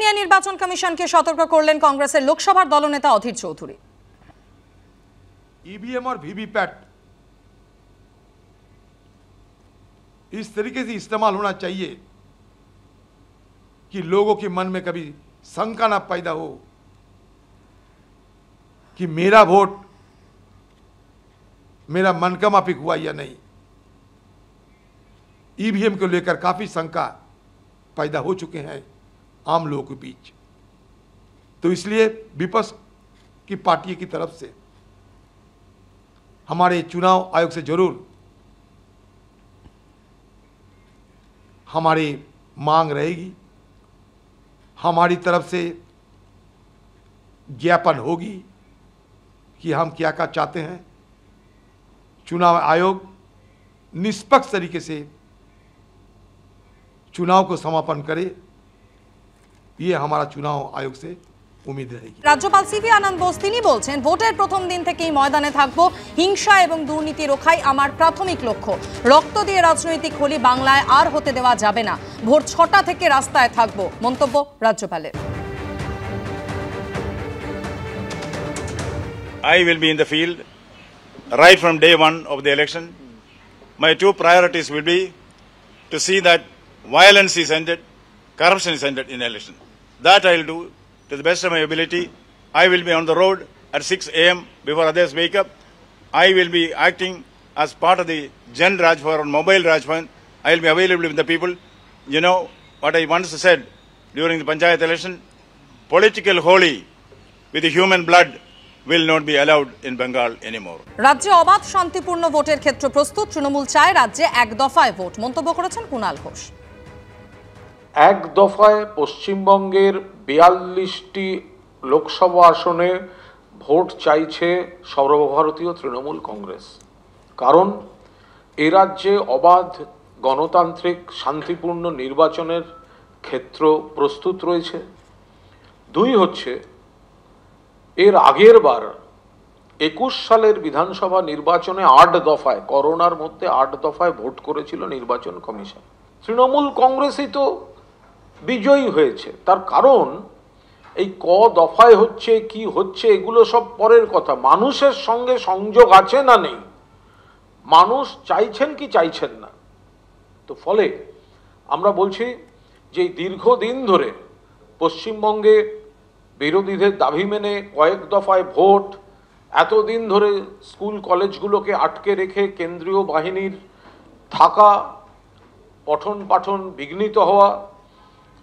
নিয়ে নির্বাচন কমিশনকে সতর্ক করলেন কংগ্রেসের লোকসভার দলনেতা অধীর চৌধুরী। ईवीएम और वीवीपैट इस तरीके से इस्तेमाल होना चाहिए कि लोगों के मन में कभी शंका ना पैदा हो कि मेरा वोट मेरा मन का माफिक हुआ या नहीं। ईवीएम को लेकर काफी शंका पैदा हो चुके हैं आम लोगों के बीच, तो इसलिए विपक्ष की पार्टी की तरफ से हमारे चुनाव आयोग से जरूर हमारी मांग रहेगी, हमारी तरफ से ज्ञापन होगी कि हम क्या क्या चाहते हैं। चुनाव आयोग निष्पक्ष तरीके से चुनाव को समापन करे, ये हमारा चुनाव आयोग से उम्मीद रहेगी। राज्यपाल सीवी आनंद बोस তিনি বলছেন, ভোটের প্রথম দিন থেকেই ময়দানে থাকব, হিংসা এবং দুর্নীতি রোখাই আমার প্রাথমিক লক্ষ্য। রক্ত দিয়ে রাজনৈতিক হোলি বাংলায় আর হতে দেওয়া যাবে না। ভোর ৬টা থেকে রাস্তায় থাকব, মন্তব্য রাজ্যপালের। I will be in the field right from day one of the election. My two priorities will be to see that violence is ended, corruption is ended in election. That I will do to the best of my ability. I will be on the road at 6 a.m. before others wake up. I will be acting as part of the Jan Rajbhavan or mobile Rajbhavan. I will be available with the people. You know what I once said during the Panchayat election? Political holy with the human blood will not be allowed in Bengal anymore. রাজ্যে অবাধ শান্তিপূর্ণ ভোটের ক্ষেত্র প্রস্তুত, তৃণমূল চায় রাজ্যে এক দফায় ভোট, মন্তব্য করেছেন কুণাল ঘোষ। এক দফায় পশ্চিমবঙ্গের ৪২টি লোকসভা আসনে ভোট চাইছে সর্বভারতীয় তৃণমূল কংগ্রেস। কারণ এ রাজ্যে অবাধ গণতান্ত্রিক শান্তিপূর্ণ নির্বাচনের ক্ষেত্র প্রস্তুত রয়েছে। দুই হচ্ছে, এর আগের বার ২১ সালের বিধানসভা নির্বাচনে ৮ দফায়, করোনার মধ্যে ৮ দফায় ভোট করেছিল নির্বাচন কমিশন। তৃণমূল কংগ্রেসই তো বিজয়ী হয়েছে। তার কারণ এই ক দফায় হচ্ছে কি হচ্ছে এগুলো সব পরের কথা, মানুষের সঙ্গে সংযোগ আছে না নেই, মানুষ চাইছেন কি চাইছেন না। তো ফলে আমরা বলছি যে দীর্ঘদিন ধরে পশ্চিমবঙ্গে বিরোধীদের দাবি মেনে কয়েক দফায় ভোট, এতদিন ধরে স্কুল কলেজগুলোকে আটকে রেখে কেন্দ্রীয় বাহিনীর থাকা, পঠন পাঠন বিঘ্নিত হওয়া,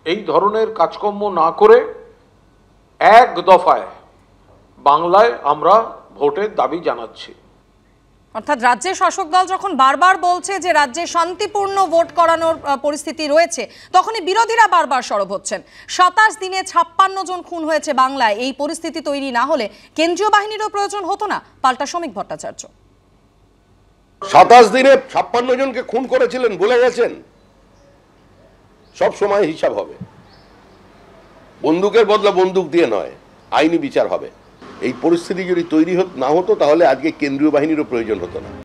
এই ধরনের কাজকর্ম না করে এক দফায় বাংলায় আমরা ভোটের দাবি জানাচ্ছি। অর্থাৎ রাজ্যের শাসক দল যখন বারবার বলছে যে রাজ্যে শান্তিপূর্ণ ভোট করানোর পরিস্থিতি রয়েছে, তখনই বিরোধীরা বারবার সরব হচ্ছেন। ২৭ দিনে ৫৬ জন খুন হয়েছে বাংলায়। এই পরিস্থিতি তৈরি না হলে কেন্দ্রীয় বাহিনীরও প্রয়োজন হতো না, পাল্টা শ্রমিক ভট্টাচার্য। ২৭ দিনে ৫৬ জনকে খুন করেছিলেন, ভুলে গেছেন? সব সময় হিসাব হবে, বন্দুকের বদলা বন্দুক দিয়ে নয়, আইনি বিচার হবে। এই পরিস্থিতি যদি তৈরি না হতো তাহলে আজকে কেন্দ্রীয় বাহিনীরও প্রয়োজন হতো না।